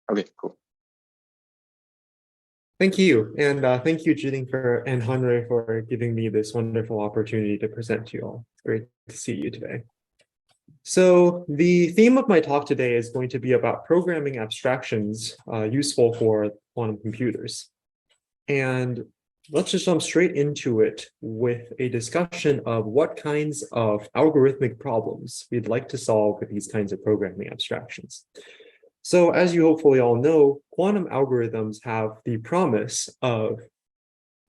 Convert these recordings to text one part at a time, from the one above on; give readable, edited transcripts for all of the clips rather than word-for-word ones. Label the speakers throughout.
Speaker 1: Okay, cool.
Speaker 2: Thank you. And thank you, Juding, and Hanrei for giving me this wonderful opportunity to present to you all. It's great to see you today. So the theme of my talk today is going to be about programming abstractions useful for quantum computers. And let's just jump straight into it with a discussion of what kinds of algorithmic problems we'd like to solve with these kinds of programming abstractions. So as you hopefully all know, quantum algorithms have the promise of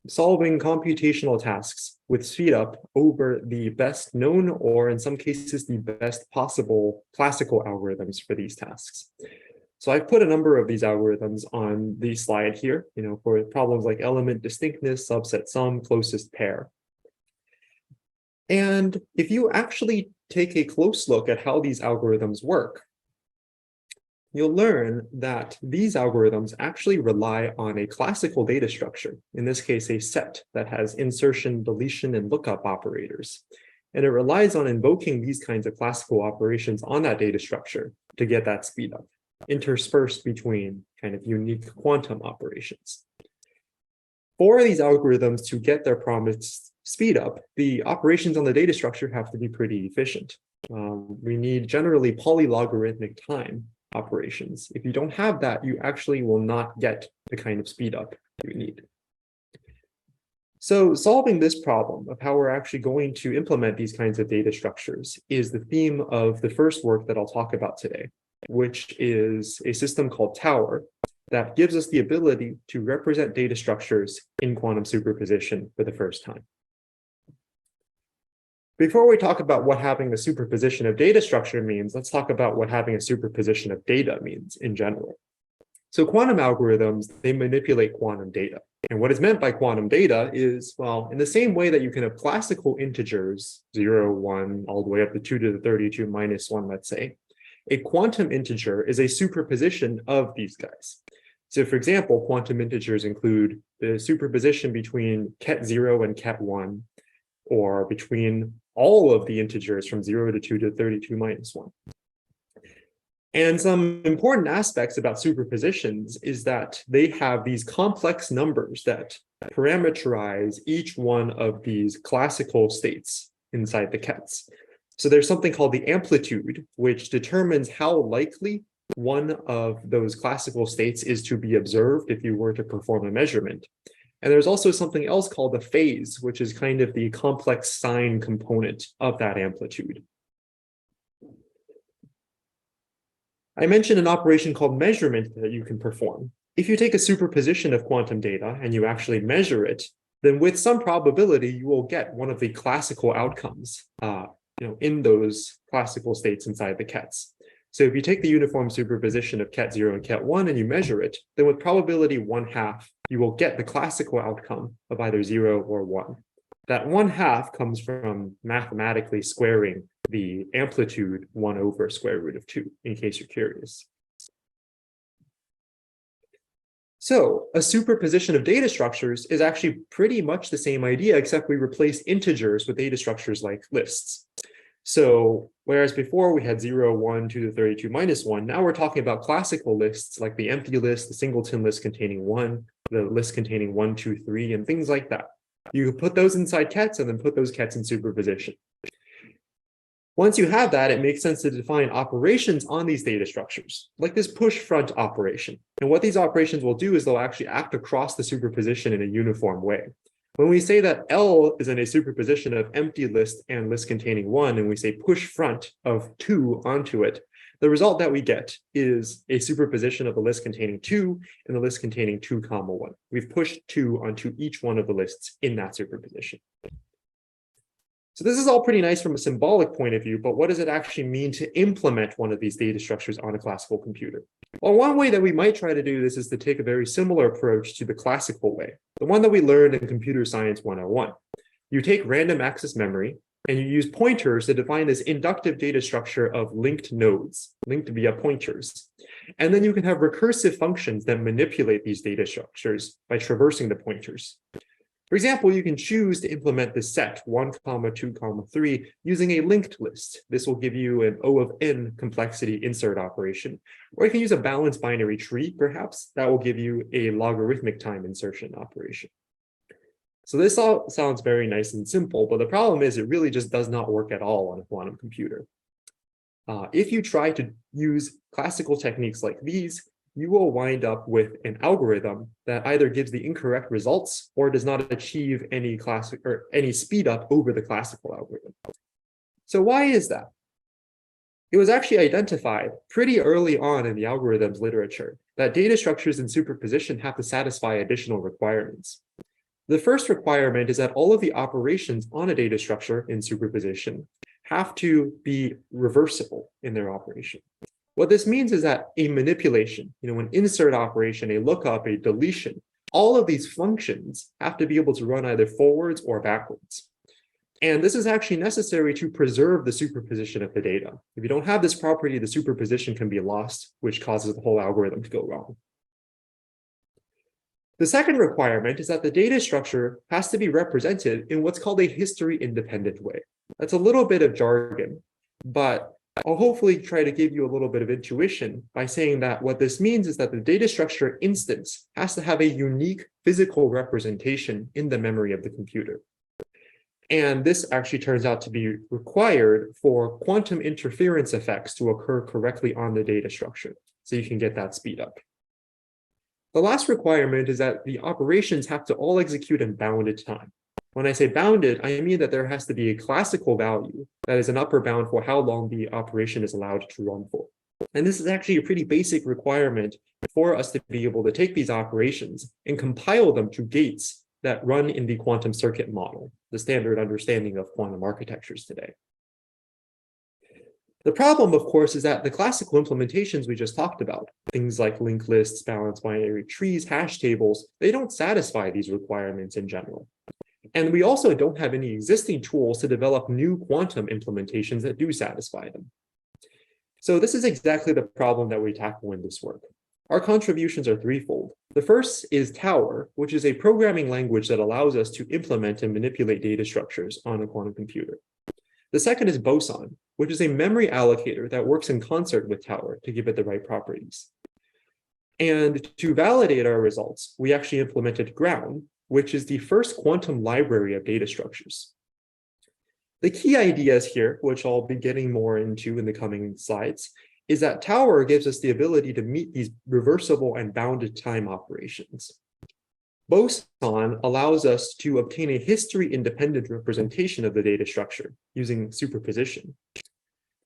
Speaker 2: solving computational tasks with speed up over the best known, or in some cases, the best possible classical algorithms for these tasks. So I've put a number of these algorithms on the slide here, for problems like element distinctness, subset sum, closest pair. And if you actually take a close look at how these algorithms work, you'll learn that these algorithms actually rely on a classical data structure, in this case, a set that has insertion, deletion, and lookup operators. And it relies on invoking these kinds of classical operations on that data structure to get that speed up, interspersed between kind of unique quantum operations. For these algorithms to get their promised speed up, the operations on the data structure have to be pretty efficient. We need generally polylogarithmic time operations. If you don't have that, you actually will not get the kind of speed up you need. So solving this problem of how we're actually going to implement these kinds of data structures is the theme of the first work that I'll talk about today, which is a system called Tower that gives us the ability to represent data structures in quantum superposition for the first time. Before we talk about what having a superposition of data structure means, let's talk about what having a superposition of data means in general. So quantum algorithms, they manipulate quantum data. And what is meant by quantum data is, well, in the same way that you can have classical integers, 0, 1, all the way up to 2 to the 32 minus 1, let's say, a quantum integer is a superposition of these guys. So for example, quantum integers include the superposition between ket 0 and ket 1, or between all of the integers from 0 to 2 to 32 minus 1. And some important aspects about superpositions is that they have these complex numbers that parameterize each one of these classical states inside the kets. So there's something called the amplitude, which determines how likely one of those classical states is to be observed if you were to perform a measurement. And there's also something else called the phase, which is kind of the complex sign component of that amplitude. I mentioned an operation called measurement that you can perform. If you take a superposition of quantum data and you actually measure it, then with some probability, you will get one of the classical outcomes in those classical states inside the kets. So if you take the uniform superposition of ket 0 and ket 1 and you measure it, then with probability 1/2, you will get the classical outcome of either 0 or 1. That 1/2 comes from mathematically squaring the amplitude 1 over square root of 2, in case you're curious. So a superposition of data structures is actually pretty much the same idea, except we replace integers with data structures like lists. So whereas before we had 0, 1, 2 to the 32 minus 1, now we're talking about classical lists like the empty list, the singleton list containing 1, the list containing 1, 2, 3, and things like that. You put those inside kets and then put those kets in superposition. Once you have that, it makes sense to define operations on these data structures, like this push front operation. And what these operations will do is they'll actually act across the superposition in a uniform way. When we say that L is in a superposition of empty list and list containing 1, and we say push front of 2 onto it, the result that we get is a superposition of the list containing 2 and the list containing 2, 1. We've pushed 2 onto each one of the lists in that superposition. So this is all pretty nice from a symbolic point of view, but what does it actually mean to implement one of these data structures on a classical computer? Well, one way that we might try to do this is to take a very similar approach to the classical way, the one that we learned in Computer Science 101. You take random access memory and you use pointers to define this inductive data structure of linked nodes, linked via pointers. And then you can have recursive functions that manipulate these data structures by traversing the pointers. For example, you can choose to implement the set 1, 2, 3 using a linked list. This will give you an O of n complexity insert operation. Or you can use a balanced binary tree, perhaps. That will give you a logarithmic time insertion operation. So this all sounds very nice and simple, but the problem is it really just does not work at all on a quantum computer. If you try to use classical techniques like these, you will wind up with an algorithm that either gives the incorrect results or does not achieve any speed up over the classical algorithm. So why is that? It was actually identified pretty early on in the algorithms literature that data structures in superposition have to satisfy additional requirements. The first requirement is that all of the operations on a data structure in superposition have to be reversible in their operation. What this means is that a manipulation, an insert operation, a lookup, a deletion, all of these functions have to be able to run either forwards or backwards. And this is actually necessary to preserve the superposition of the data. If you don't have this property, the superposition can be lost, which causes the whole algorithm to go wrong. The second requirement is that the data structure has to be represented in what's called a history-independent way. That's a little bit of jargon, but I'll hopefully try to give you a little bit of intuition by saying that what this means is that the data structure instance has to have a unique physical representation in the memory of the computer. And this actually turns out to be required for quantum interference effects to occur correctly on the data structure, so you can get that speed up. The last requirement is that the operations have to all execute in bounded time. When I say bounded, I mean that there has to be a classical value that is an upper bound for how long the operation is allowed to run for. And this is actually a pretty basic requirement for us to be able to take these operations and compile them to gates that run in the quantum circuit model, the standard understanding of quantum architectures today. The problem, of course, is that the classical implementations we just talked about, things like linked lists, balanced binary trees, hash tables, they don't satisfy these requirements in general. And we also don't have any existing tools to develop new quantum implementations that do satisfy them. So this is exactly the problem that we tackle in this work. Our contributions are threefold. The first is Tower, which is a programming language that allows us to implement and manipulate data structures on a quantum computer. The second is Boson, which is a memory allocator that works in concert with Tower to give it the right properties. And to validate our results, we actually implemented Ground, which is the first quantum library of data structures. The key ideas here, which I'll be getting more into in the coming slides, is that Tower gives us the ability to meet these reversible and bounded time operations. Boson allows us to obtain a history-independent representation of the data structure using superposition.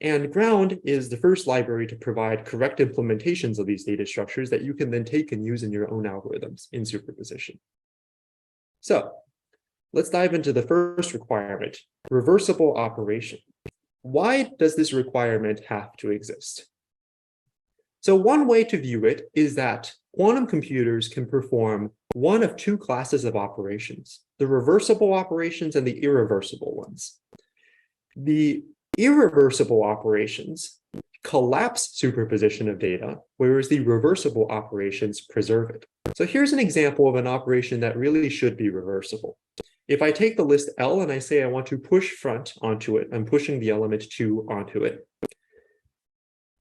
Speaker 2: And Ground is the first library to provide correct implementations of these data structures that you can then take and use in your own algorithms in superposition. So let's dive into the first requirement, reversible operation. Why does this requirement have to exist? So one way to view it is that quantum computers can perform one of two classes of operations, the reversible operations and the irreversible ones. The irreversible operations collapse superposition of data, whereas the reversible operations preserve it. So here's an example of an operation that really should be reversible. If I take the list L and I say I want to push front onto it, I'm pushing the element 2 onto it.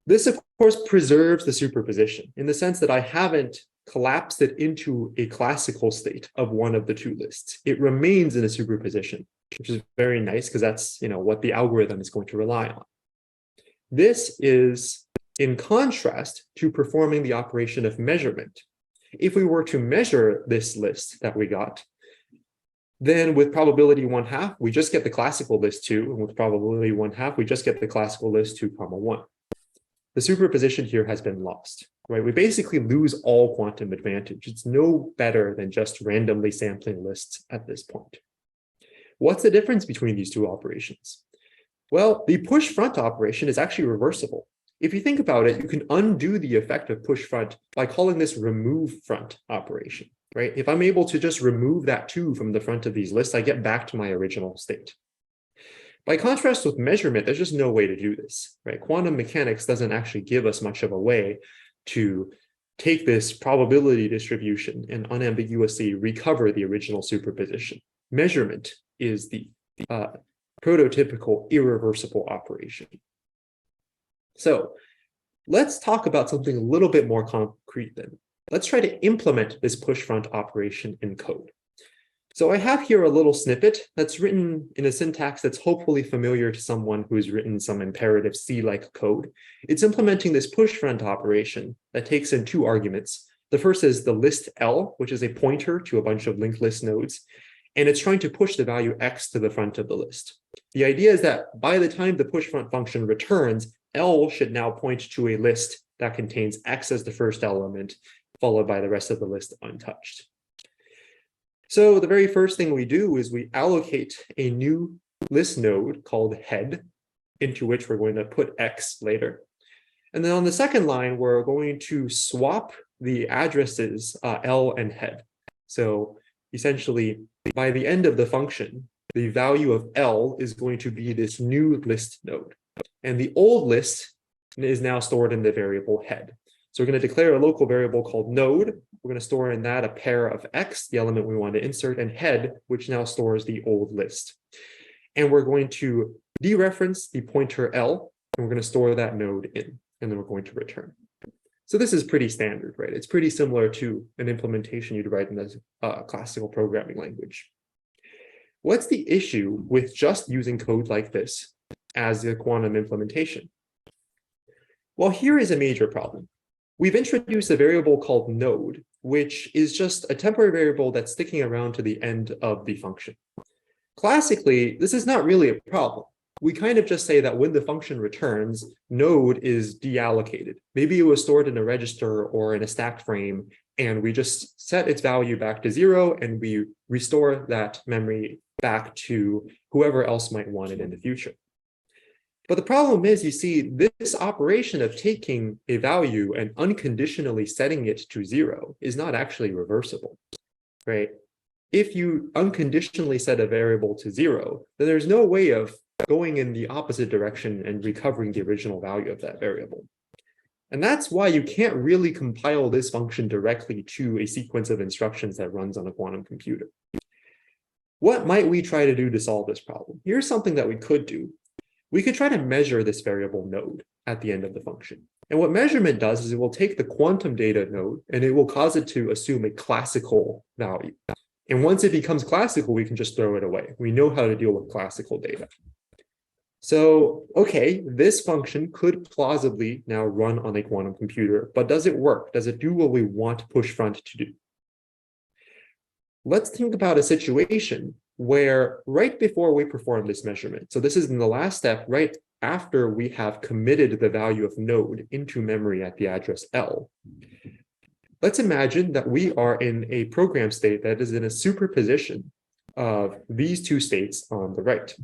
Speaker 2: This, of course, preserves the superposition in the sense that I haven't collapsed it into a classical state of one of the two lists. It remains in a superposition, which is very nice because that's what the algorithm is going to rely on. This is in contrast to performing the operation of measurement. If we were to measure this list that we got, then with probability 1/2, we just get the classical list 2, and with probability 1/2, we just get the classical list 2, 1. The superposition here has been lost, right? We basically lose all quantum advantage. It's no better than just randomly sampling lists at this point. What's the difference between these two operations? Well, the push front operation is actually reversible. If you think about it, you can undo the effect of push front by calling this remove front operation, right? If I'm able to just remove that 2 from the front of these lists, I get back to my original state. By contrast with measurement, there's just no way to do this, right? Quantum mechanics doesn't actually give us much of a way to take this probability distribution and unambiguously recover the original superposition. Measurement is the prototypical irreversible operation. So let's talk about something a little bit more concrete then. Let's try to implement this push front operation in code. So I have here a little snippet that's written in a syntax that's hopefully familiar to someone who's written some imperative C-like code. It's implementing this push front operation that takes in two arguments. The first is the list L, which is a pointer to a bunch of linked list nodes, and it's trying to push the value X to the front of the list. The idea is that by the time the push front function returns, L should now point to a list that contains X as the first element, followed by the rest of the list untouched. So the very first thing we do is we allocate a new list node called head, into which we're going to put X later. And then on the second line, we're going to swap the addresses L and head. So essentially, by the end of the function, the value of L is going to be this new list node. And the old list is now stored in the variable head. So we're going to declare a local variable called node. We're going to store in that a pair of X, the element we want to insert, and head, which now stores the old list. And we're going to dereference the pointer L, and we're going to store that node in, and then we're going to return. So this is pretty standard, right? It's pretty similar to an implementation you'd write in a classical programming language. What's the issue with just using code like this as a quantum implementation? Well, here is a major problem. We've introduced a variable called node, which is just a temporary variable that's sticking around to the end of the function. Classically, this is not really a problem. We kind of just say that when the function returns, node is deallocated. Maybe it was stored in a register or in a stack frame, and we just set its value back to 0, and we restore that memory back to whoever else might want it in the future. But the problem is, you see, this operation of taking a value and unconditionally setting it to 0 is not actually reversible, right? If you unconditionally set a variable to 0, then there's no way of going in the opposite direction and recovering the original value of that variable. And that's why you can't really compile this function directly to a sequence of instructions that runs on a quantum computer. What might we try to do to solve this problem? Here's something that we could do. We could try to measure this variable node at the end of the function. And what measurement does is it will take the quantum data node and it will cause it to assume a classical value. And once it becomes classical, we can just throw it away. We know how to deal with classical data. So, okay, this function could plausibly now run on a quantum computer, but does it work? Does it do what we want push front to do? Let's think about a situation where right before we perform this measurement, so this is in the last step, right after we have committed the value of node into memory at the address L, let's imagine that we are in a program state that is in a superposition of these two states on the right.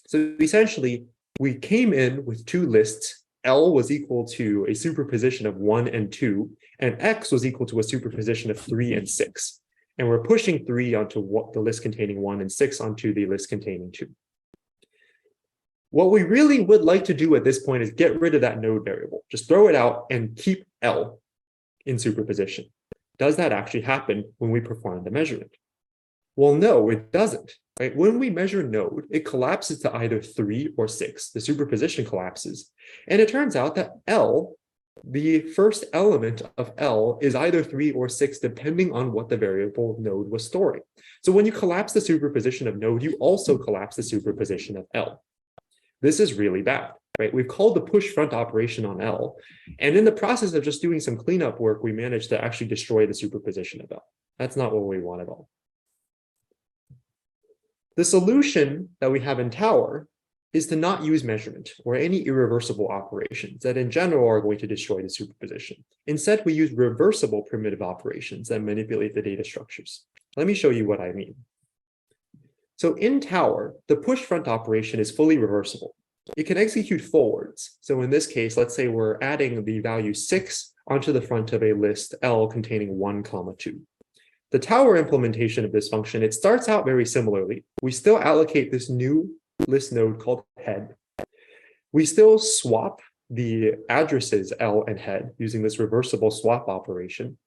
Speaker 2: So essentially, we came in with two lists. L was equal to a superposition of 1 and 2, and X was equal to a superposition of 3 and 6. And we're pushing 3 onto the list containing 1 and 6 onto the list containing 2. What we really would like to do at this point is get rid of that node variable. Just throw it out and keep L in superposition. Does that actually happen when we perform the measurement? Well, no, it doesn't. Right? When we measure node, it collapses to either 3 or 6. The superposition collapses. And it turns out that L, the first element of L, is either 3 or 6, depending on what the variable node was storing. So when you collapse the superposition of node, you also collapse the superposition of L. This is really bad, right? We've called the push front operation on L. And in the process of just doing some cleanup work, we managed to actually destroy the superposition of L. That's not what we want at all. The solution that we have in Tower is to not use measurement or any irreversible operations that in general are going to destroy the superposition. Instead, we use reversible primitive operations that manipulate the data structures. Let me show you what I mean. So in Tower, the push front operation is fully reversible. It can execute forwards. So in this case, let's say we're adding the value 6 onto the front of a list L containing 1, 2. The Tower implementation of this function, it starts out very similarly. We still allocate this new list node called head. We still swap the addresses L and head using this reversible swap operation.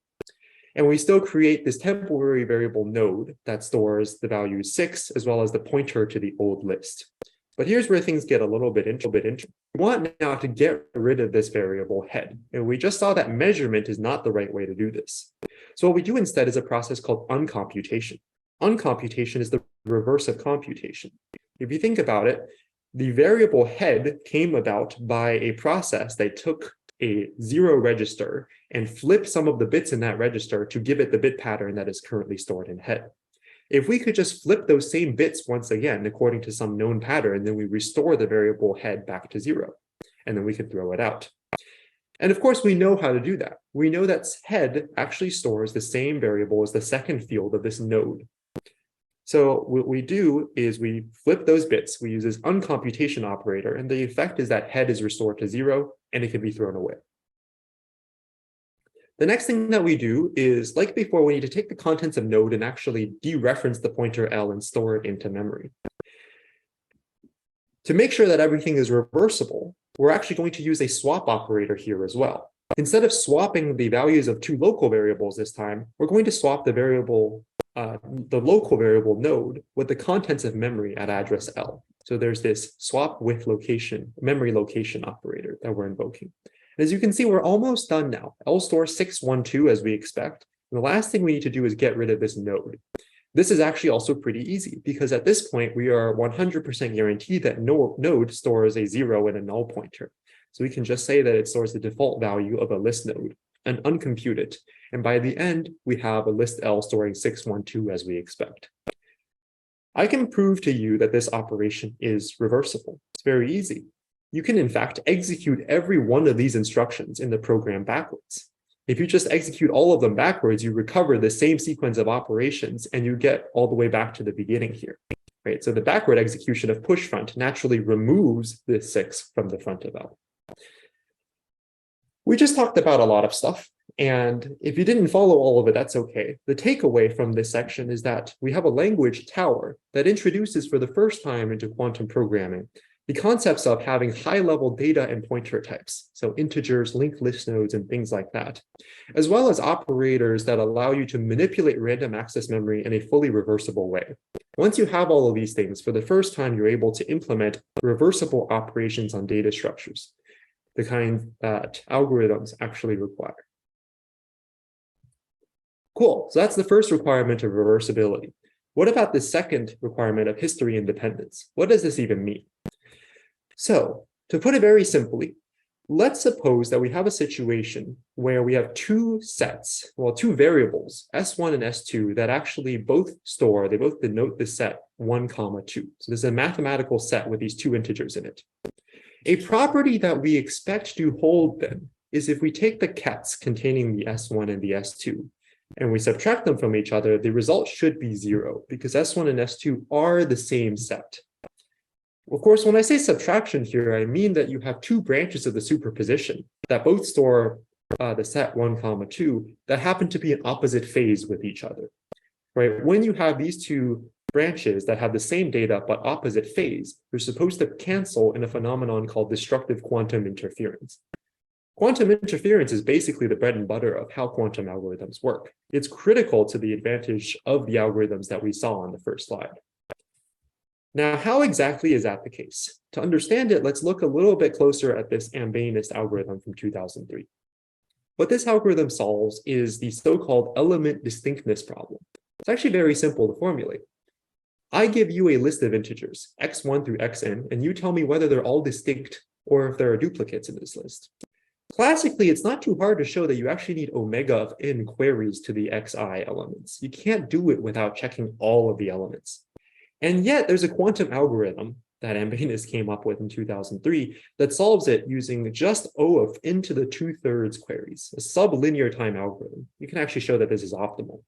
Speaker 2: And we still create this temporary variable node that stores the value 6 as well as the pointer to the old list. But here's where things get a little bit interesting. We want now to get rid of this variable head. And we just saw that measurement is not the right way to do this. So what we do instead is a process called uncomputation. Uncomputation is the reverse of computation. If you think about it, the variable head came about by a process that took a 0 register and flipped some of the bits in that register to give it the bit pattern that is currently stored in head. If we could just flip those same bits once again, according to some known pattern, then we restore the variable head back to 0, and then we could throw it out. And of course, we know how to do that. We know that head actually stores the same variable as the second field of this node. So what we do is we flip those bits. We use this uncomputation operator, and the effect is that head is restored to 0, and it can be thrown away. The next thing that we do is, like before, we need to take the contents of node and actually dereference the pointer L and store it into memory. To make sure that everything is reversible, we're actually going to use a swap operator here as well. Instead of swapping the values of two local variables this time, we're going to swap the local variable node with the contents of memory at address L. So there's this swap with location, memory location operator that we're invoking. And as you can see, we're almost done now. L stores 612 as we expect. And the last thing we need to do is get rid of this node. This is actually also pretty easy because at this point, we are 100% guaranteed that no node stores a 0 and a null pointer. So we can just say that it stores the default value of a list node and uncompute it. And by the end, we have a list L storing 612 as we expect. I can prove to you that this operation is reversible. It's very easy. You can, in fact, execute every one of these instructions in the program backwards. If you just execute all of them backwards, you recover the same sequence of operations and you get all the way back to the beginning here. Right? So the backward execution of push front naturally removes the 6 from the front of L. We just talked about a lot of stuff. And if you didn't follow all of it, that's okay. The takeaway from this section is that we have a language tower that introduces for the first time into quantum programming the concepts of having high-level data and pointer types, so integers, linked list nodes, and things like that, as well as operators that allow you to manipulate random access memory in a fully reversible way. Once you have all of these things, for the first time, you're able to implement reversible operations on data structures, the kind that algorithms actually require. Cool, so that's the first requirement of reversibility. What about the second requirement of history independence? What does this even mean? So, to put it very simply, let's suppose that we have a situation where we have two sets, well, two variables, S1 and S2, that actually both denote the set 1, 2. So this is a mathematical set with these two integers in it. A property that we expect to hold then is if we take the kets containing the S1 and the S2, and we subtract them from each other, the result should be 0, because S1 and S2 are the same set. Of course, when I say subtraction here, I mean that you have two branches of the superposition that both store the set 1, 2 that happen to be in opposite phase with each other. Right? When you have these two branches that have the same data but opposite phase, they're supposed to cancel in a phenomenon called destructive quantum interference. Quantum interference is basically the bread and butter of how quantum algorithms work. It's critical to the advantage of the algorithms that we saw on the first slide. Now, how exactly is that the case? To understand it, let's look a little bit closer at this Ambainist algorithm from 2003. What this algorithm solves is the so-called element distinctness problem. It's actually very simple to formulate. I give you a list of integers, x1 through xn, and you tell me whether they're all distinct or if there are duplicates in this list. Classically, it's not too hard to show that you actually need omega of n queries to the xi elements. You can't do it without checking all of the elements. And yet there's a quantum algorithm that Ambainist came up with in 2003 that solves it using just O of n to the 2/3 queries, a sublinear time algorithm. You can actually show that this is optimal.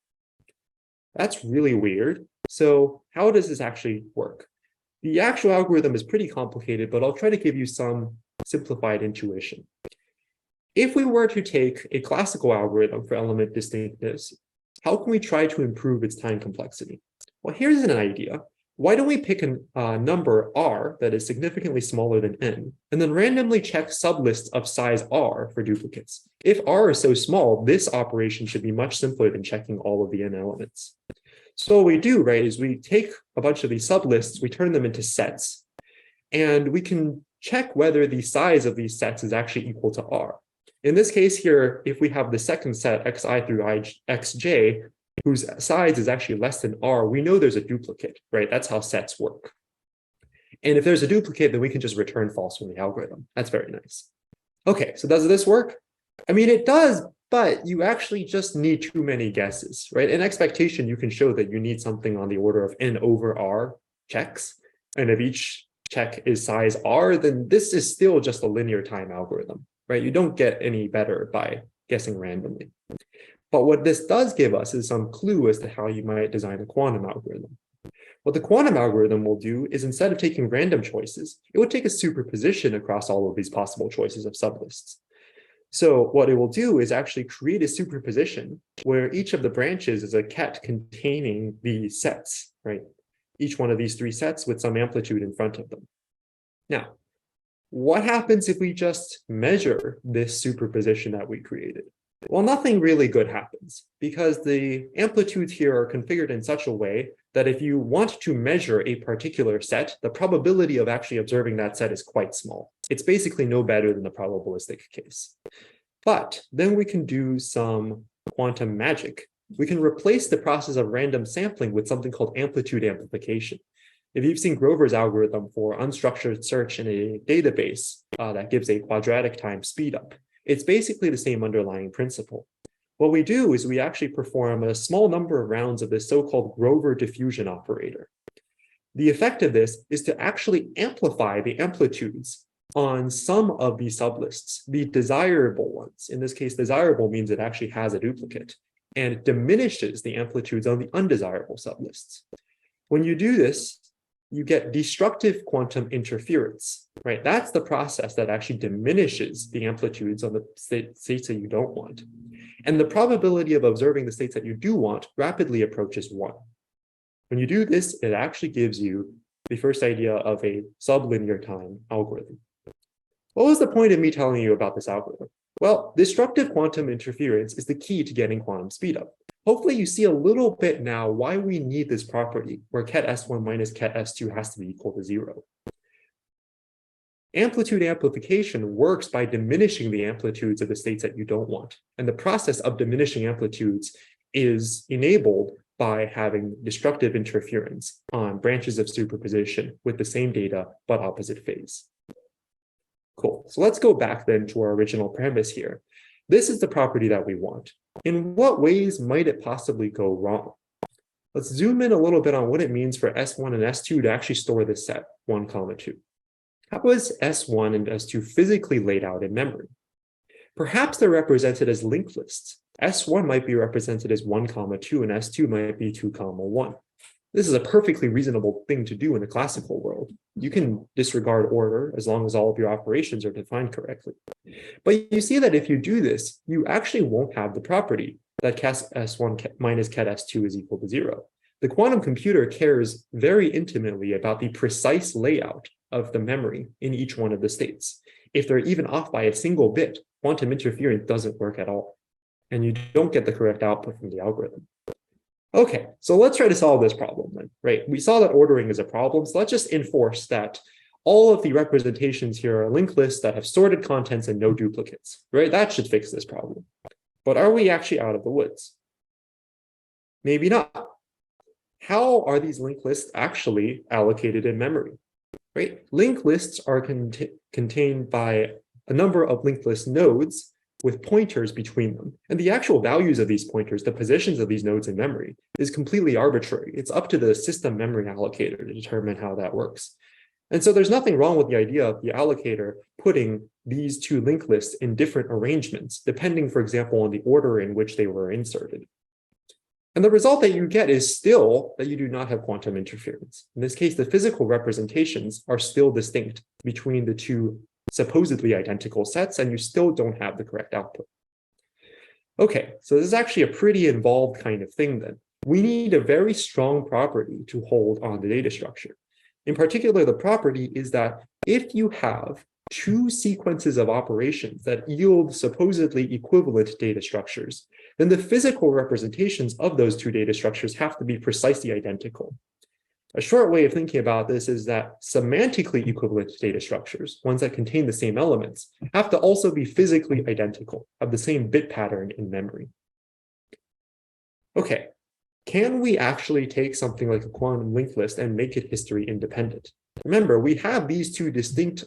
Speaker 2: That's really weird. So how does this actually work? The actual algorithm is pretty complicated, but I'll try to give you some simplified intuition. If we were to take a classical algorithm for element distinctness, how can we try to improve its time complexity? Well, here's an idea. why don't we pick a number r that is significantly smaller than n, and then randomly check sublists of size r for duplicates? If r is so small, this operation should be much simpler than checking all of the n elements. So what we do, right, is we take a bunch of these sublists, we turn them into sets, and we can check whether the size of these sets is actually equal to r. In this case here, if we have the second set xi through xj, whose size is actually less than r, we know there's a duplicate, right? That's how sets work. And if there's a duplicate, then we can just return false from the algorithm. That's very nice. Okay, so does this work? I mean, it does, but you actually just need too many guesses, right? In expectation, you can show that you need something on the order of n over r checks. And if each check is size r, then this is still just a linear time algorithm, right? You don't get any better by guessing randomly. But what this does give us is some clue as to how you might design a quantum algorithm. What the quantum algorithm will do is, instead of taking random choices, it would take a superposition across all of these possible choices of sublists. So what it will do is actually create a superposition where each of the branches is a ket containing the sets, right? Each one of these three sets with some amplitude in front of them. Now, what happens if we just measure this superposition that we created? Well, nothing really good happens, because the amplitudes here are configured in such a way that if you want to measure a particular set, the probability of actually observing that set is quite small. It's basically no better than the probabilistic case. But then we can do some quantum magic. We can replace the process of random sampling with something called amplitude amplification. If you've seen Grover's algorithm for unstructured search in a database that gives a quadratic time speedup, it's basically the same underlying principle. What we do is we actually perform a small number of rounds of this so-called Grover diffusion operator. The effect of this is to actually amplify the amplitudes on some of the sublists, the desirable ones. In this case, desirable means it actually has a duplicate, and it diminishes the amplitudes on the undesirable sublists. When you do this, you get destructive quantum interference, right? That's the process that actually diminishes the amplitudes on the states that you don't want. And the probability of observing the states that you do want rapidly approaches 1. When you do this, it actually gives you the first idea of a sublinear time algorithm. What was the point of me telling you about this algorithm? Well, destructive quantum interference is the key to getting quantum speedup. Hopefully you see a little bit now why we need this property where ket S1 minus ket S2 has to be equal to 0. Amplitude amplification works by diminishing the amplitudes of the states that you don't want. And the process of diminishing amplitudes is enabled by having destructive interference on branches of superposition with the same data but opposite phase. Cool. So let's go back then to our original premise here. This is the property that we want. In what ways might it possibly go wrong? Let's zoom in a little bit on what it means for S1 and S2 to actually store this set 1, 2. How is S1 and S2 physically laid out in memory? Perhaps they're represented as linked lists. S1 might be represented as 1, 2, and S2 might be 2, 1. This is a perfectly reasonable thing to do in the classical world. You can disregard order as long as all of your operations are defined correctly. But you see that if you do this, you actually won't have the property that ket S1 minus ket S2 is equal to 0. The quantum computer cares very intimately about the precise layout of the memory in each one of the states. If they're even off by a single bit, quantum interference doesn't work at all, and you don't get the correct output from the algorithm. Okay, so let's try to solve this problem then, right? We saw that ordering is a problem, so let's just enforce that all of the representations here are linked lists that have sorted contents and no duplicates, right? That should fix this problem. But are we actually out of the woods? Maybe not. How are these linked lists actually allocated in memory, right? Linked lists are contained by a number of linked list nodes with pointers between them. And the actual values of these pointers, the positions of these nodes in memory, is completely arbitrary. It's up to the system memory allocator to determine how that works. And so there's nothing wrong with the idea of the allocator putting these two linked lists in different arrangements, depending, for example, on the order in which they were inserted. And the result that you get is still that you do not have quantum interference. In this case, the physical representations are still distinct between the two supposedly identical sets, and you still don't have the correct output. Okay, so this is actually a pretty involved kind of thing then. we need a very strong property to hold on the data structure. In particular, the property is that if you have two sequences of operations that yield supposedly equivalent data structures, then the physical representations of those two data structures have to be precisely identical. A short way of thinking about this is that semantically equivalent data structures, ones that contain the same elements, have to also be physically identical, have the same bit pattern in memory. Okay, can we actually take something like a quantum linked list and make it history independent? Remember, we have these two distinct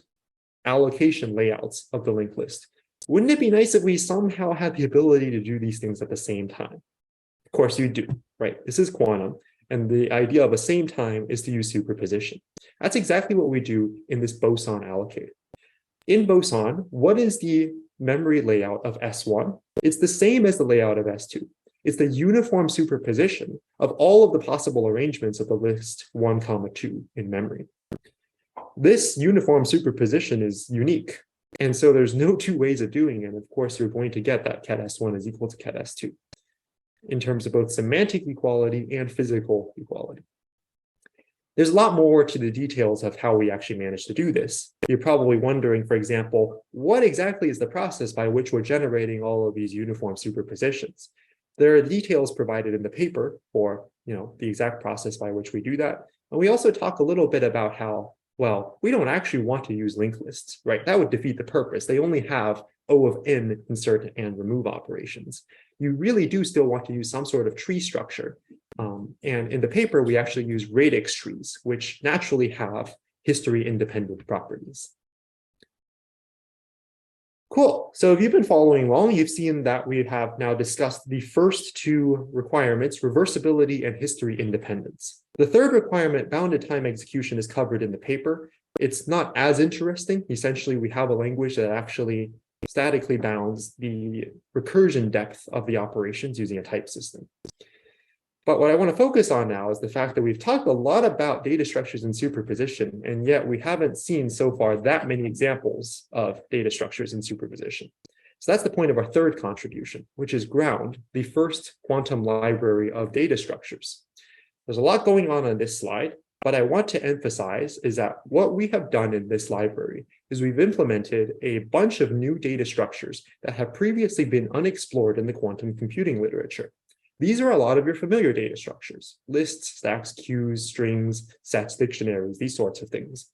Speaker 2: allocation layouts of the linked list. Wouldn't it be nice if we somehow had the ability to do these things at the same time? Of course you do, right? This is quantum, and the idea of a same time is to use superposition. That's exactly what we do in this boson allocator. In boson, what is the memory layout of S1? It's the same as the layout of S2. It's the uniform superposition of all of the possible arrangements of the list 1, 2 in memory. This uniform superposition is unique. And so there's no two ways of doing it. Of course, you're going to get that ket S1 is equal to ket S2 in terms of both semantic equality and physical equality. There's a lot more to the details of how we actually manage to do this. You're probably wondering, for example, what exactly is the process by which we're generating all of these uniform superpositions? There are details provided in the paper for, the exact process by which we do that. And we also talk a little bit about how, well, we don't actually want to use linked lists, right? That would defeat the purpose. They only have O of n insert and remove operations. You really do still want to use some sort of tree structure. And in the paper, we actually use radix trees, which naturally have history independent properties. Cool. So if you've been following along, you've seen that we have now discussed the first two requirements, reversibility and history independence. The third requirement, bounded time execution, is covered in the paper. It's not as interesting. Essentially, we have a language that actually statically bounds the recursion depth of the operations using a type system. But what I want to focus on now is the fact that we've talked a lot about data structures in superposition, and yet we haven't seen so far that many examples of data structures in superposition. So that's the point of our third contribution, which is Ground, the first quantum library of data structures. There's a lot going on this slide, but I want to emphasize is that what we have done in this library is we've implemented a bunch of new data structures that have previously been unexplored in the quantum computing literature. These are a lot of your familiar data structures: lists, stacks, queues, strings, sets, dictionaries, these sorts of things.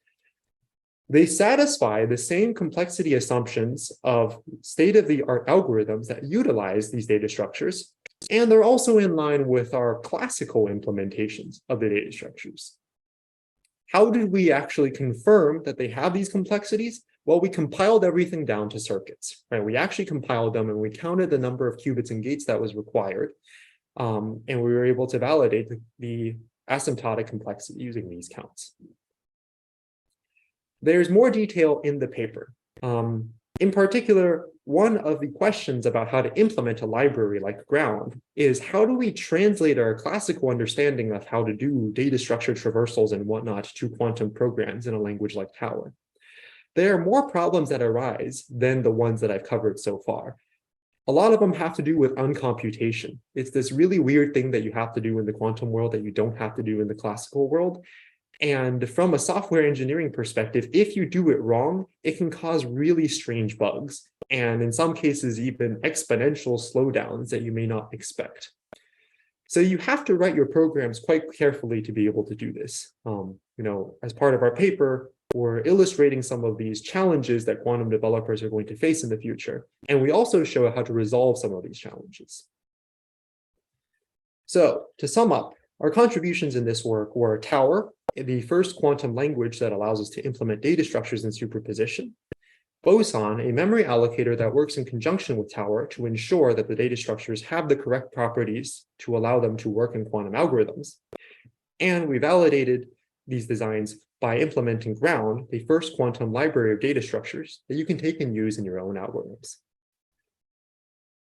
Speaker 2: They satisfy the same complexity assumptions of state-of-the-art algorithms that utilize these data structures, and they're also in line with our classical implementations of the data structures. How did we actually confirm that they have these complexities? Well, we compiled everything down to circuits, right? We actually compiled them and we counted the number of qubits and gates that was required. And we were able to validate the asymptotic complexity using these counts. There's more detail in the paper. In particular, one of the questions about how to implement a library like Ground is how do we translate our classical understanding of how to do data structure traversals and whatnot to quantum programs in a language like Tower? There are more problems that arise than the ones that I've covered so far. A lot of them have to do with uncomputation. It's this really weird thing that you have to do in the quantum world that you don't have to do in the classical world. And from a software engineering perspective, if you do it wrong, it can cause really strange bugs, and in some cases, even exponential slowdowns that you may not expect. So you have to write your programs quite carefully to be able to do this. As part of our paper, we're illustrating some of these challenges that quantum developers are going to face in the future. And we also show how to resolve some of these challenges. So to sum up, our contributions in this work were Tower, the first quantum language that allows us to implement data structures in superposition; Boson, a memory allocator that works in conjunction with Tower to ensure that the data structures have the correct properties to allow them to work in quantum algorithms; and we validated these designs by implementing Ground, the first quantum library of data structures that you can take and use in your own algorithms.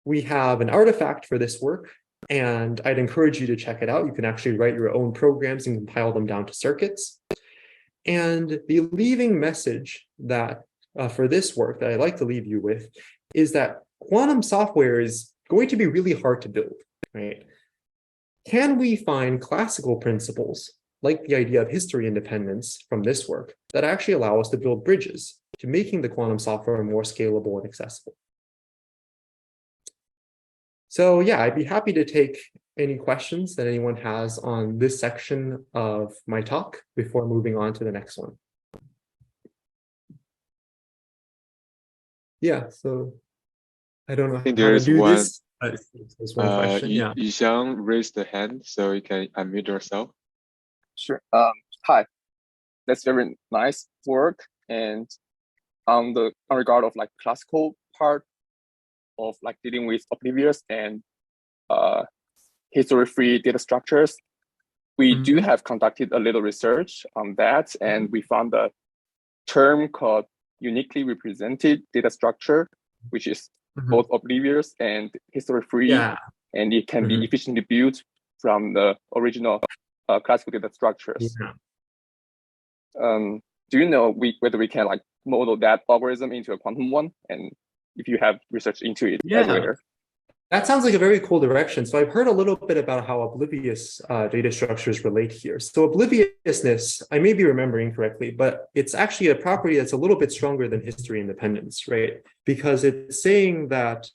Speaker 2: We have an artifact for this work, and I'd encourage you to check it out. You can actually write your own programs and compile them down to circuits. And the leaving message that for this work that I'd like to leave you with is that quantum software is going to be really hard to build, right? can we find classical principles, like the idea of history independence from this work, that actually allow us to build bridges to making the quantum software more scalable and accessible? So yeah, I'd be happy to take any questions that anyone has on this section of my talk before moving on to the next one. Yeah, so I don't know how to do this. There's one question. Yeah.
Speaker 1: Yixiang raised the hand, so you can unmute yourself.
Speaker 3: Sure. Hi. That's very nice work. And on regard of like classical part of like dealing with oblivious and history-free data structures, we do have conducted a little research on that, and we found a term called uniquely represented data structure, which is both oblivious and history-free, and it can be efficiently built from the original classical data structures. Do you know whether we can like model that algorithm into a quantum one? And if you have research into it everywhere.
Speaker 2: That sounds like a very cool direction. So I've heard a little bit about how oblivious data structures relate here. So obliviousness, I may be remembering correctly, but it's actually a property that's a little bit stronger than history independence, right? Because it's saying that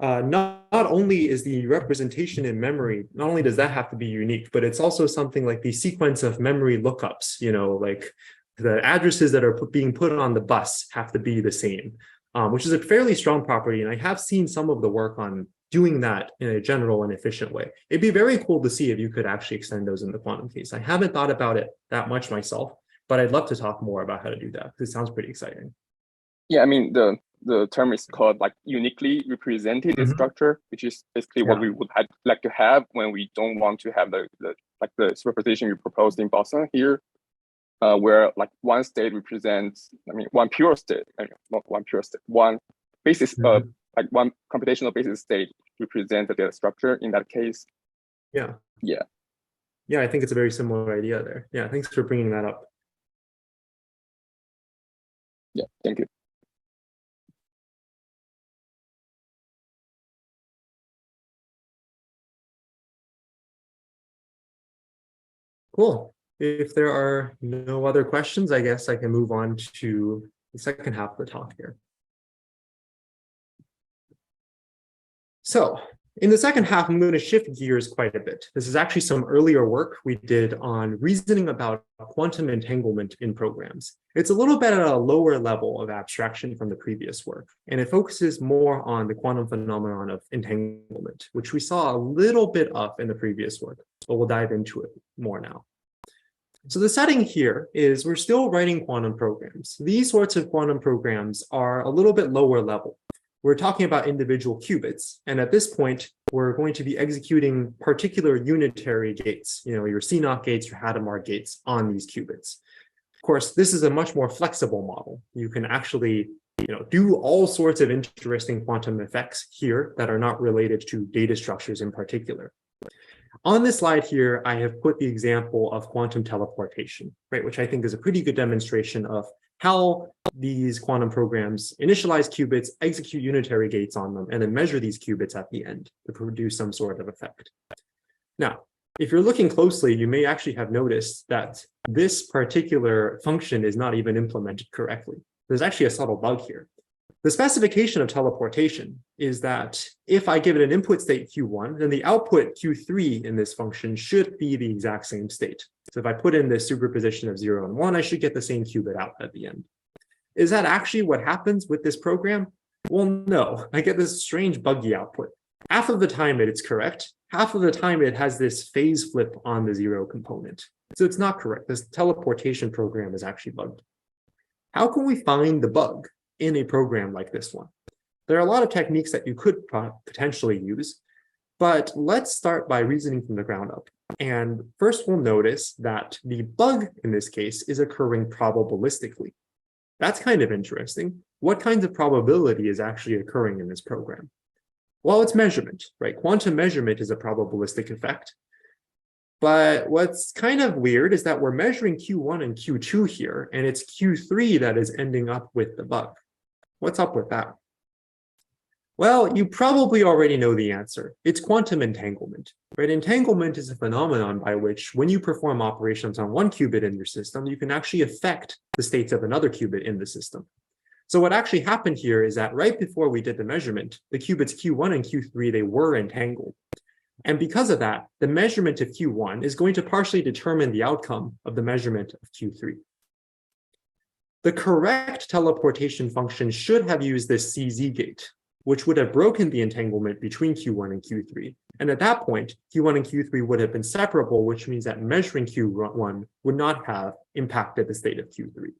Speaker 2: not only is the representation in memory, not only does that have to be unique, but it's also something like the sequence of memory lookups, you know, like the addresses that are being put on the bus have to be the same, which is a fairly strong property. And I have seen some of the work on doing that in a general and efficient way. It'd be very cool to see if you could actually extend those in the quantum case. I haven't thought about it that much myself, but I'd love to talk more about how to do that. It sounds pretty exciting.
Speaker 3: Yeah, I mean, the term is called like uniquely represented structure, which is basically what we would like to have when we don't want to have the superposition you proposed in Boston here, where like one state represents, one pure state, not one pure state, one basis, like one computational basis state represents the data structure in that case.
Speaker 2: Yeah, I think it's a very similar idea there. Yeah, thanks for bringing that up.
Speaker 3: Yeah, thank you.
Speaker 2: Cool. If there are no other questions, I guess I can move on to the second half of the talk here. So in the second half, I'm going to shift gears quite a bit. This is actually some earlier work we did on reasoning about quantum entanglement in programs. It's a little bit at a lower level of abstraction from the previous work, and it focuses more on the quantum phenomenon of entanglement, which we saw a little bit of in the previous work, but we'll dive into it more now. So the setting here is we're still writing quantum programs. These sorts of quantum programs are a little bit lower level. We're talking about individual qubits. And at this point, we're going to be executing particular unitary gates, you know, your CNOT gates, your Hadamard gates on these qubits. Of course, this is a much more flexible model. You can actually, do all sorts of interesting quantum effects here that are not related to data structures in particular. On this slide here, I have put the example of quantum teleportation, right, which I think is a pretty good demonstration of how these quantum programs initialize qubits, execute unitary gates on them, and then measure these qubits at the end to produce some sort of effect. Now, if you're looking closely, you may actually have noticed that this particular function is not even implemented correctly. There's actually a subtle bug here. The specification of teleportation is that if I give it an input state Q1, then the output Q3 in this function should be the exact same state. So if I put in this superposition of 0 and 1, I should get the same qubit out at the end. Is that actually what happens with this program? Well, no, I get this strange buggy output. Half of the time it's correct. Half of the time it has this phase flip on the 0 component. So it's not correct. This teleportation program is actually bugged. How can we find the bug in a program like this one? There are a lot of techniques that you could potentially use, but let's start by reasoning from the ground up. And first we'll notice that the bug in this case is occurring probabilistically. That's kind of interesting. What kinds of probability is actually occurring in this program? Well, it's measurement, right? Quantum measurement is a probabilistic effect. But what's kind of weird is that we're measuring Q1 and Q2 here, and it's Q3 that is ending up with the bug. What's up with that? Well, you probably already know the answer. It's quantum entanglement, right? Entanglement is a phenomenon by which when you perform operations on one qubit in your system, you can actually affect the states of another qubit in the system. So what actually happened here is that right before we did the measurement, the qubits Q1 and Q3, they were entangled. And because of that, the measurement of Q1 is going to partially determine the outcome of the measurement of Q3. The correct teleportation function should have used this CZ gate, which would have broken the entanglement between Q1 and Q3. And at that point, Q1 and Q3 would have been separable, which means that measuring Q1 would not have impacted the state of Q3.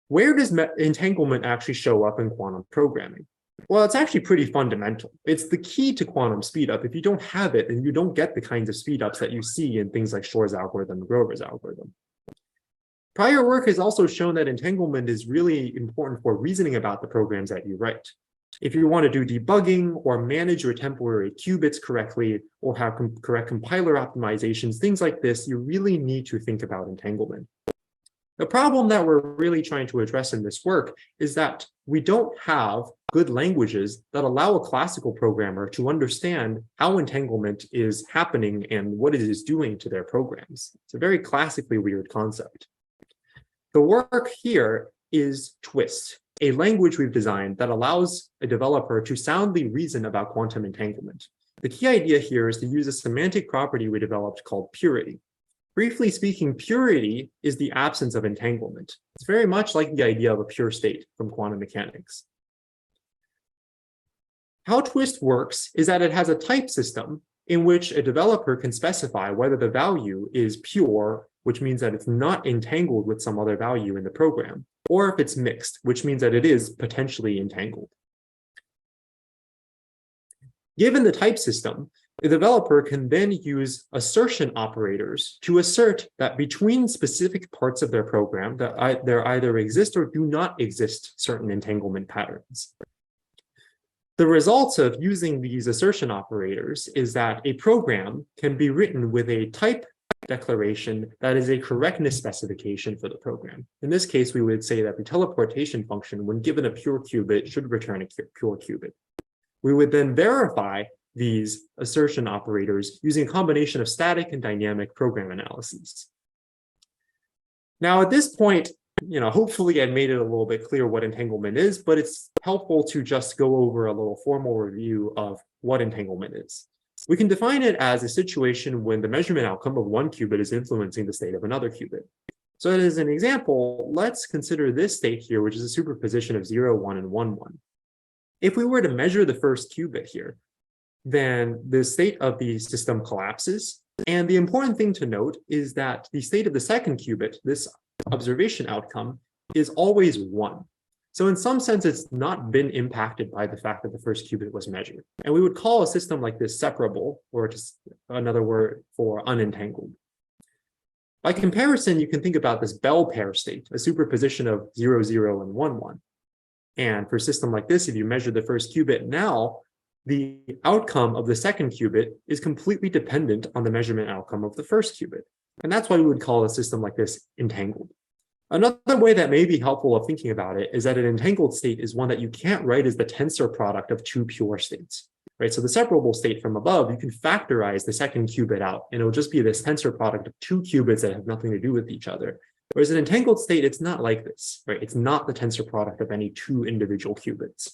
Speaker 2: Where does entanglement actually show up in quantum programming? Well, it's actually pretty fundamental. It's the key to quantum speedup. If you don't have it, then you don't get the kinds of speedups that you see in things like Shor's algorithm and Grover's algorithm. Prior work has also shown that entanglement is really important for reasoning about the programs that you write. If you want to do debugging or manage your temporary qubits correctly or have correct compiler optimizations, things like this, you really need to think about entanglement. The problem that we're really trying to address in this work is that we don't have good languages that allow a classical programmer to understand how entanglement is happening and what it is doing to their programs. It's a very classically weird concept. The work here is Twist, a language we've designed that allows a developer to soundly reason about quantum entanglement. The key idea here is to use a semantic property we developed called purity. Briefly speaking, purity is the absence of entanglement. It's very much like the idea of a pure state from quantum mechanics. How Twist works is that it has a type system in which a developer can specify whether the value is pure, which means that it's not entangled with some other value in the program, or if it's mixed, which means that it is potentially entangled. Given the type system, the developer can then use assertion operators to assert that between specific parts of their program that there either exist or do not exist certain entanglement patterns. The results of using these assertion operators is that a program can be written with a type declaration that is a correctness specification for the program. In this case, we would say that the teleportation function, when given a pure qubit, should return a pure qubit. We would then verify these assertion operators using a combination of static and dynamic program analyses. Now, at this point, hopefully I made it a little bit clear what entanglement is, but it's helpful to just go over a little formal review of what entanglement is. We can define it as a situation when the measurement outcome of one qubit is influencing the state of another qubit. So as an example, let's consider this state here, which is a superposition of 0, 1, and 1, 1. If we were to measure the first qubit here, then the state of the system collapses. And the important thing to note is that the state of the second qubit, this observation outcome, is always 1. So in some sense, it's not been impacted by the fact that the first qubit was measured. And we would call a system like this separable, or just another word for unentangled. By comparison, you can think about this Bell pair state, a superposition of 0, 0, and 1, 1. And for a system like this, if you measure the first qubit now, the outcome of the second qubit is completely dependent on the measurement outcome of the first qubit. And that's why we would call a system like this entangled. Another way that may be helpful of thinking about it is that an entangled state is one that you can't write as the tensor product of two pure states, right? So the separable state from above, you can factorize the second qubit out, and it'll just be this tensor product of two qubits that have nothing to do with each other. Whereas an entangled state, it's not like this, right? It's not the tensor product of any two individual qubits.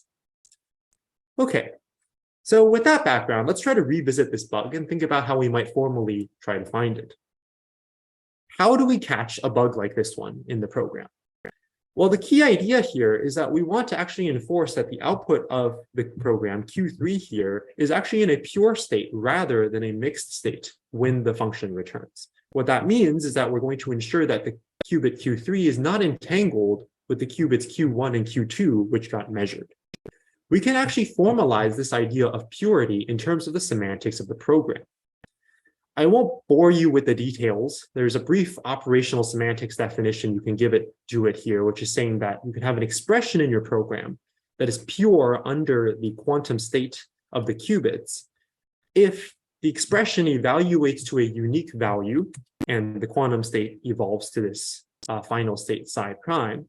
Speaker 2: Okay, so with that background, let's try to revisit this bug and think about how we might formally try to find it. How do we catch a bug like this one in the program? Well, the key idea here is that we want to actually enforce that the output of the program, Q3 here, is actually in a pure state rather than a mixed state when the function returns. What that means is that we're going to ensure that the qubit Q3 is not entangled with the qubits Q1 and Q2, which got measured. We can actually formalize this idea of purity in terms of the semantics of the program. I won't bore you with the details. There's a brief operational semantics definition you can give it here, which is saying that you can have an expression in your program that is pure under the quantum state of the qubits if the expression evaluates to a unique value and the quantum state evolves to this final state psi prime,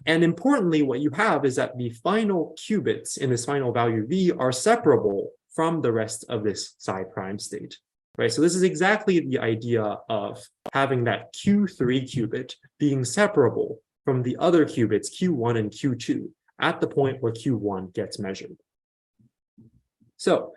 Speaker 2: And importantly, what you have is that the final qubits in this final value v are separable from the rest of this psi prime state, right? So this is exactly the idea of having that Q3 qubit being separable from the other qubits Q1 and Q2 at the point where Q1 gets measured. So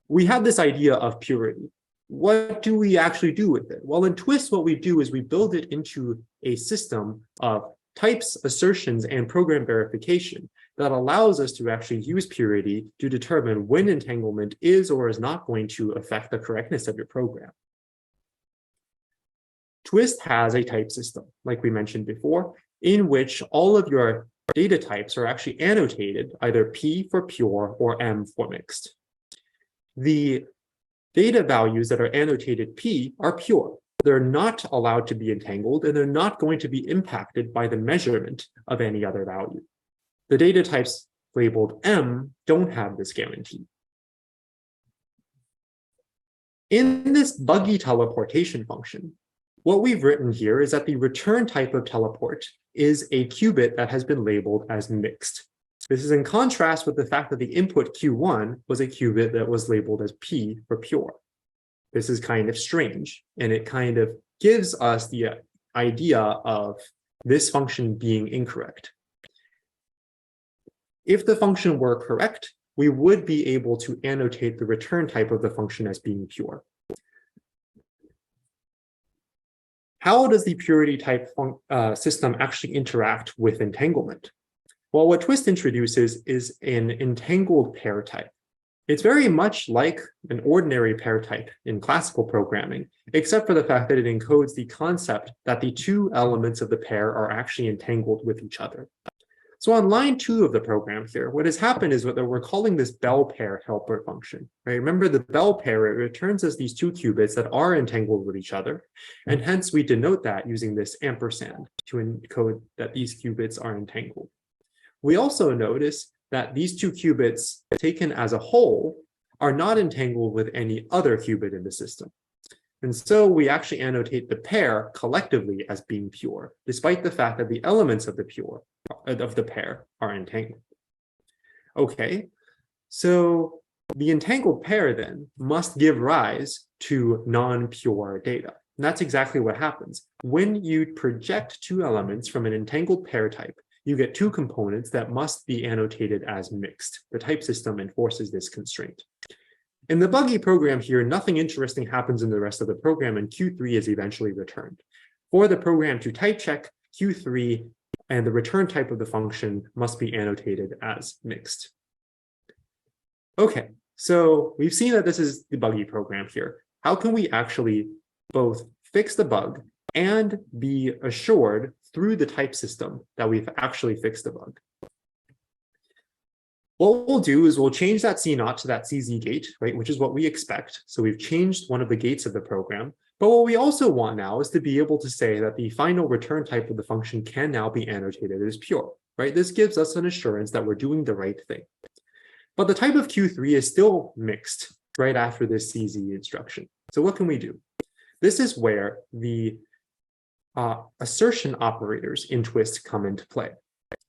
Speaker 2: we have this idea of purity. What do we actually do with it? Well, in Twist, what we do is we build it into a system of types, assertions, and program verification that allows us to actually use purity to determine when entanglement is or is not going to affect the correctness of your program. Twist has a type system, like we mentioned before, in which all of your data types are actually annotated, either P for pure or M for mixed. The data values that are annotated P are pure. They're not allowed to be entangled, and they're not going to be impacted by the measurement of any other value. The data types labeled M don't have this guarantee. In this buggy teleportation function, what we've written here is that the return type of teleport is a qubit that has been labeled as mixed. This is in contrast with the fact that the input Q1 was a qubit that was labeled as P for pure. This is kind of strange, and it kind of gives us the idea of this function being incorrect. If the function were correct, we would be able to annotate the return type of the function as being pure. How does the purity type system actually interact with entanglement? Well, what Twist introduces is an entangled pair type. It's very much like an ordinary pair type in classical programming, except for the fact that it encodes the concept that the two elements of the pair are actually entangled with each other. So on line 2 of the program here, what has happened is that we're calling this bell pair helper function. Right? Remember, the bell pair, it returns us these two qubits that are entangled with each other, and hence we denote that using this ampersand to encode that these qubits are entangled. We also notice that these two qubits taken as a whole are not entangled with any other qubit in the system. And so we actually annotate the pair collectively as being pure, despite the fact that the elements of the pair are entangled. Okay, so the entangled pair then must give rise to non-pure data. And that's exactly what happens. When you project two elements from an entangled pair type, you get two components that must be annotated as mixed. The type system enforces this constraint. In the buggy program here, nothing interesting happens in the rest of the program, and Q3 is eventually returned. For the program to type check, Q3 and the return type of the function must be annotated as mixed. Okay, so we've seen that this is the buggy program here. How can we actually both fix the bug and be assured through the type system that we've actually fixed the bug? What we'll do is we'll change that C0 to that CZ gate, right, which is what we expect. So we've changed one of the gates of the program. But what we also want now is to be able to say that the final return type of the function can now be annotated as pure, right? This gives us an assurance that we're doing the right thing. But the type of Q3 is still mixed right after this CZ instruction. So what can we do? This is where the assertion operators in Twist come into play.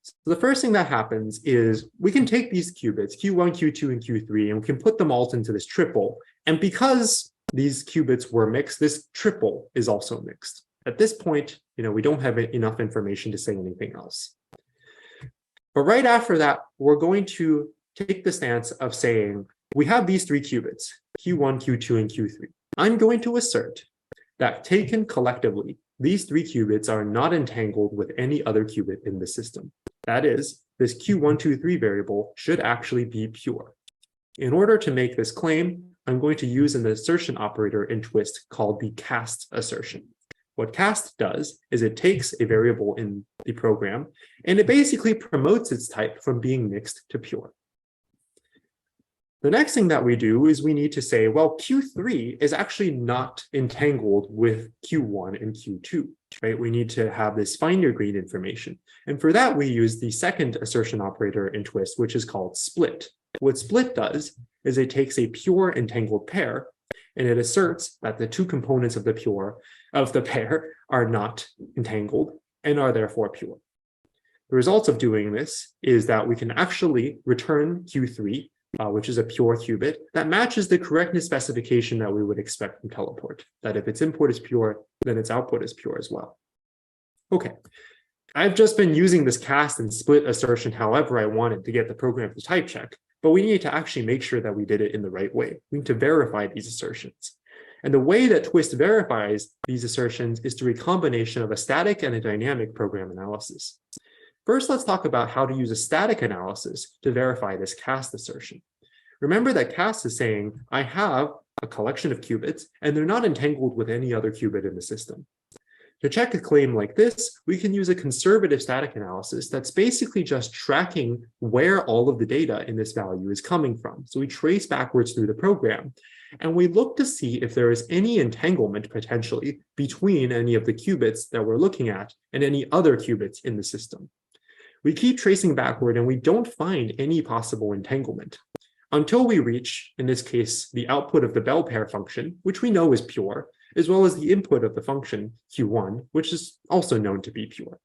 Speaker 2: So the first thing that happens is we can take these qubits, Q1, Q2, and Q3, and we can put them all into this triple. And because these qubits were mixed, this triple is also mixed. At this point, we don't have enough information to say anything else. But right after that, we're going to take the stance of saying, we have these three qubits, Q1, Q2, and Q3. I'm going to assert that taken collectively, these three qubits are not entangled with any other qubit in the system. That is, this Q123 variable should actually be pure. In order to make this claim, I'm going to use an assertion operator in Twist called the cast assertion. What cast does is it takes a variable in the program, and it basically promotes its type from being mixed to pure. The next thing that we do is we need to say, well, Q3 is actually not entangled with Q1 and Q2, right? We need to have this find your green information. And for that, we use the second assertion operator in Twist, which is called split. What split does is it takes a pure entangled pair, and it asserts that the two components of the pair are not entangled and are therefore pure. The results of doing this is that we can actually return Q3, which is a pure qubit that matches the correctness specification that we would expect from teleport, that if its input is pure, then its output is pure as well. Okay, I've just been using this cast and split assertion however I wanted to get the program to type check, but we need to actually make sure that we did it in the right way. We need to verify these assertions. And the way that Twist verifies these assertions is through a combination of a static and a dynamic program analysis. First, let's talk about how to use a static analysis to verify this cast assertion. Remember that cast is saying, I have a collection of qubits, and they're not entangled with any other qubit in the system. To check a claim like this, we can use a conservative static analysis that's basically just tracking where all of the data in this value is coming from. So we trace backwards through the program, and we look to see if there is any entanglement potentially between any of the qubits that we're looking at and any other qubits in the system. We keep tracing backward and we don't find any possible entanglement until we reach, in this case, the output of the Bell pair function, which we know is pure, as well as the input of the function Q1, which is also known to be pure.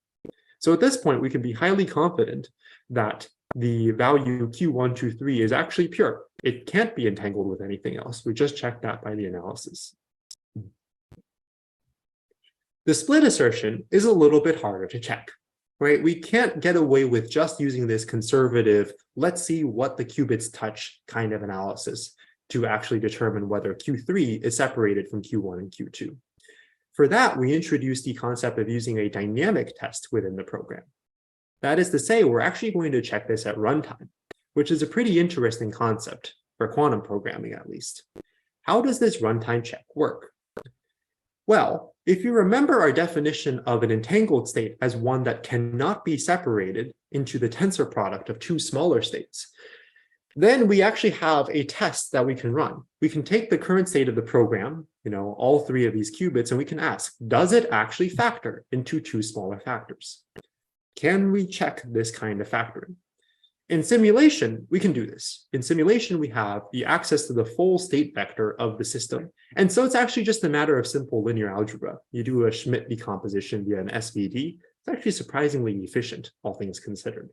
Speaker 2: So at this point, we can be highly confident that the value Q123 is actually pure. It can't be entangled with anything else. We just checked that by the analysis. The split assertion is a little bit harder to check, right? We can't get away with just using this conservative, let's see what the qubits touch kind of analysis to actually determine whether Q3 is separated from Q1 and Q2. For that, we introduced the concept of using a dynamic test within the program. That is to say, we're actually going to check this at runtime, which is a pretty interesting concept for quantum programming, at least. How does this runtime check work? Well, if you remember our definition of an entangled state as one that cannot be separated into the tensor product of two smaller states, then we actually have a test that we can run. We can take the current state of the program, all three of these qubits, and we can ask, does it actually factor into two smaller factors? Can we check this kind of factoring? In simulation, we can do this. In simulation, we have the access to the full state vector of the system. And so it's actually just a matter of simple linear algebra. You do a Schmidt decomposition via an SVD. It's actually surprisingly efficient, all things considered.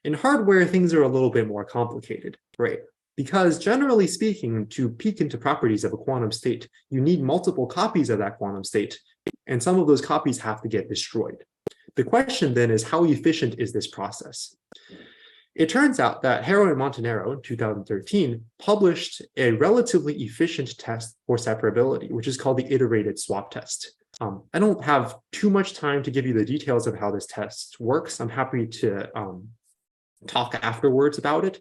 Speaker 2: In hardware, things are a little bit more complicated, right? Because generally speaking, to peek into properties of a quantum state, you need multiple copies of that quantum state, and some of those copies have to get destroyed. The question then is, how efficient is this process? It turns out that Haro and Montanaro in 2013 published a relatively efficient test for separability, which is called the iterated swap test. I don't have too much time to give you the details of how this test works. I'm happy to talk afterwards about it.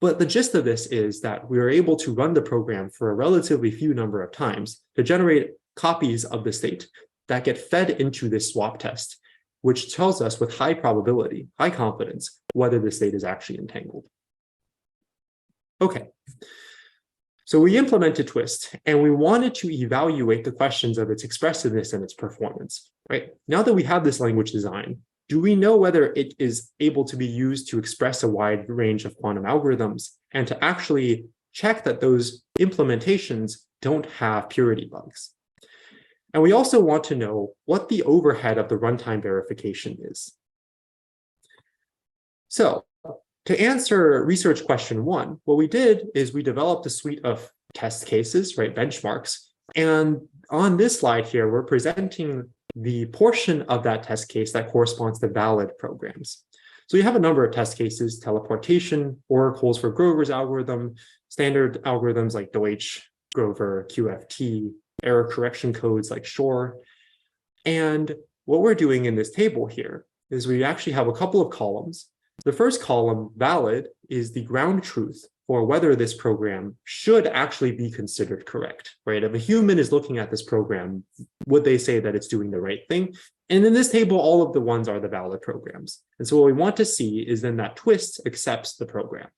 Speaker 2: But the gist of this is that we are able to run the program for a relatively few number of times to generate copies of the state that get fed into this swap test, which tells us with high probability, high confidence, whether the state is actually entangled. Okay, so we implemented Twist, and we wanted to evaluate the questions of its expressiveness and its performance, right? Now that we have this language design, do we know whether it is able to be used to express a wide range of quantum algorithms and to actually check that those implementations don't have purity bugs? And we also want to know what the overhead of the runtime verification is. So to answer research question 1, what we did is we developed a suite of test cases, right, benchmarks. And on this slide here, we're presenting the portion of that test case that corresponds to valid programs. So you have a number of test cases: teleportation, oracles for Grover's algorithm, standard algorithms like Deutsch, Grover, QFT, error correction codes like Shor. And what we're doing in this table here is we actually have a couple of columns. The first column, valid, is the ground truth for whether this program should actually be considered correct, right? If a human is looking at this program, would they say that it's doing the right thing? And in this table, all of the ones are the valid programs. And so what we want to see is then that Twist accepts the program.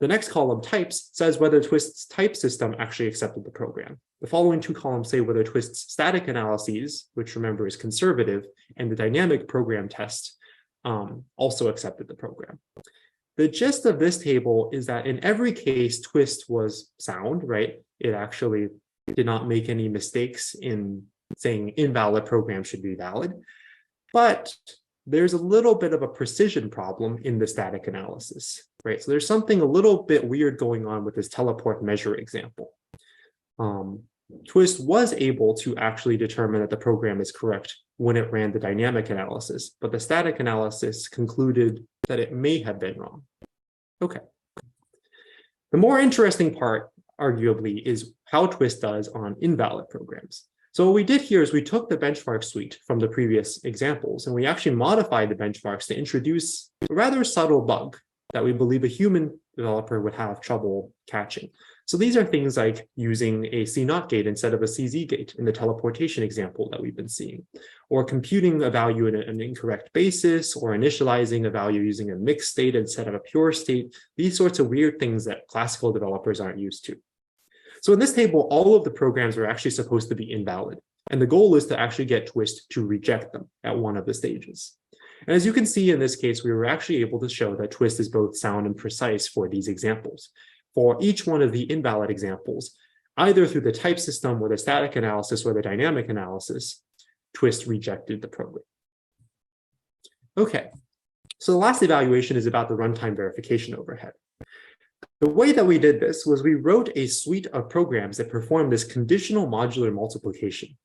Speaker 2: The next column, types, says whether Twist's type system actually accepted the program. The following two columns say whether Twist's static analyses, which remember is conservative, and the dynamic program test also accepted the program. The gist of this table is that in every case, Twist was sound, right? It actually did not make any mistakes in saying invalid program should be valid. But there's a little bit of a precision problem in the static analysis, right? So there's something a little bit weird going on with this teleport measure example. Twist was able to actually determine that the program is correct when it ran the dynamic analysis, but the static analysis concluded that it may have been wrong. Okay. The more interesting part, arguably, is how Twist does on invalid programs. So what we did here is we took the benchmark suite from the previous examples, and we actually modified the benchmarks to introduce a rather subtle bug that we believe a human developer would have trouble catching. So these are things like using a C0 gate instead of a CZ gate in the teleportation example that we've been seeing, or computing a value in an incorrect basis, or initializing a value using a mixed state instead of a pure state, these sorts of weird things that classical developers aren't used to. So in this table, all of the programs are actually supposed to be invalid, and the goal is to actually get Twist to reject them at one of the stages. And as you can see in this case, we were actually able to show that Twist is both sound and precise for these examples. For each one of the invalid examples, either through the type system or the static analysis or the dynamic analysis, Twist rejected the program. Okay, so the last evaluation is about the runtime verification overhead. The way that we did this was we wrote a suite of programs that perform this conditional modular multiplication.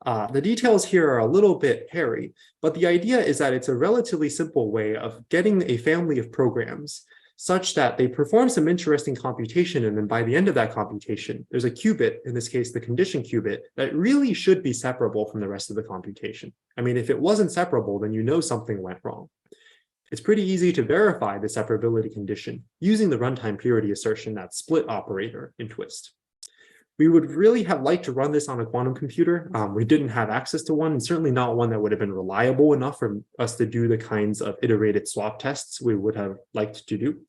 Speaker 2: The details here are a little bit hairy, but the idea is that it's a relatively simple way of getting a family of programs such that they perform some interesting computation, and then by the end of that computation, there's a qubit, in this case, the condition qubit, that really should be separable from the rest of the computation. I mean, if it wasn't separable, then you know something went wrong. It's pretty easy to verify the separability condition using the runtime purity assertion, that split operator in Twist. We would really have liked to run this on a quantum computer. We didn't have access to one, and certainly not one that would have been reliable enough for us to do the kinds of iterated swap tests we would have liked to do.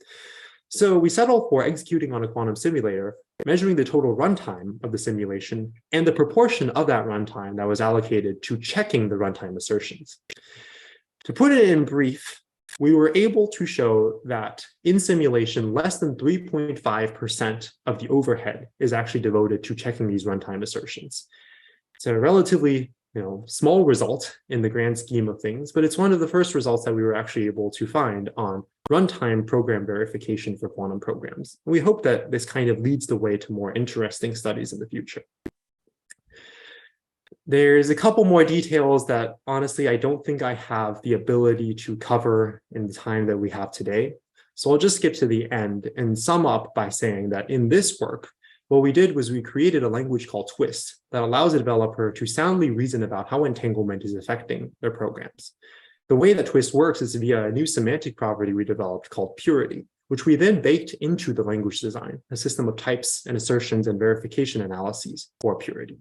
Speaker 2: So we settled for executing on a quantum simulator, measuring the total runtime of the simulation and the proportion of that runtime that was allocated to checking the runtime assertions. To put it in brief, we were able to show that in simulation, less than 3.5% of the overhead is actually devoted to checking these runtime assertions. It's a relatively small result in the grand scheme of things, but it's one of the first results that we were actually able to find on runtime program verification for quantum programs. And we hope that this kind of leads the way to more interesting studies in the future. There's a couple more details that honestly, I don't think I have the ability to cover in the time that we have today. So I'll just skip to the end and sum up by saying that in this work, what we did was we created a language called Twist that allows a developer to soundly reason about how entanglement is affecting their programs. The way that Twist works is via a new semantic property we developed called purity, which we then baked into the language design, a system of types and assertions and verification analyses for purity.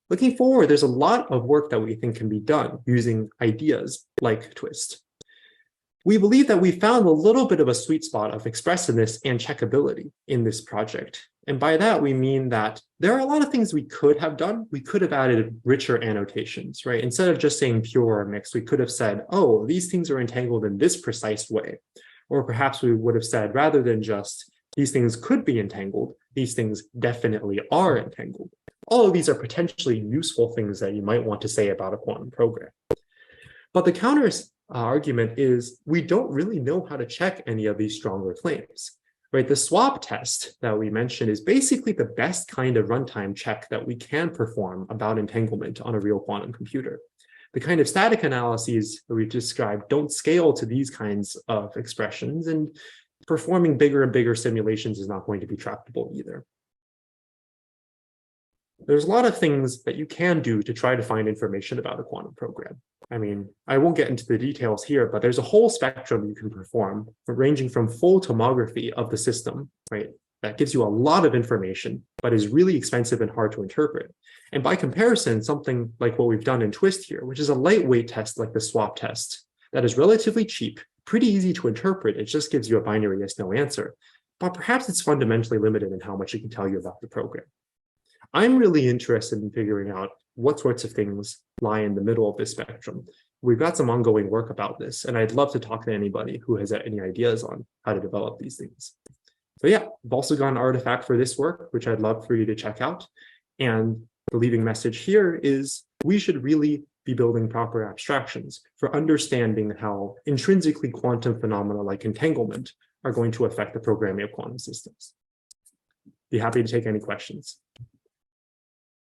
Speaker 2: Looking forward, there's a lot of work that we think can be done using ideas like Twist. We believe that we found a little bit of a sweet spot of expressiveness and checkability in this project. And by that, we mean that there are a lot of things we could have done. We could have added richer annotations, right? Instead of just saying pure or mixed, we could have said, oh, these things are entangled in this precise way. Or perhaps we would have said, rather than just these things could be entangled, these things definitely are entangled. All of these are potentially useful things that you might want to say about a quantum program. But the counter argument is we don't really know how to check any of these stronger claims, right? The swap test that we mentioned is basically the best kind of runtime check that we can perform about entanglement on a real quantum computer. The kind of static analyses that we've described don't scale to these kinds of expressions, and performing bigger and bigger simulations is not going to be tractable either. There's a lot of things that you can do to try to find information about a quantum program. I mean, I won't get into the details here, but there's a whole spectrum you can perform, ranging from full tomography of the system, right? That gives you a lot of information, but is really expensive and hard to interpret. And by comparison, something like what we've done in Twist here, which is a lightweight test like the swap test, that is relatively cheap, pretty easy to interpret. It just gives you a binary yes, no answer. But perhaps it's fundamentally limited in how much it can tell you about the program. I'm really interested in figuring out what sorts of things lie in the middle of this spectrum. We've got some ongoing work about this, and I'd love to talk to anybody who has any ideas on how to develop these things. So yeah, I've also got an artifact for this work, which I'd love for you to check out. And the leaving message here is we should really be building proper abstractions for understanding how intrinsically quantum phenomena like entanglement are going to affect the programming of quantum systems. Be happy to take any questions.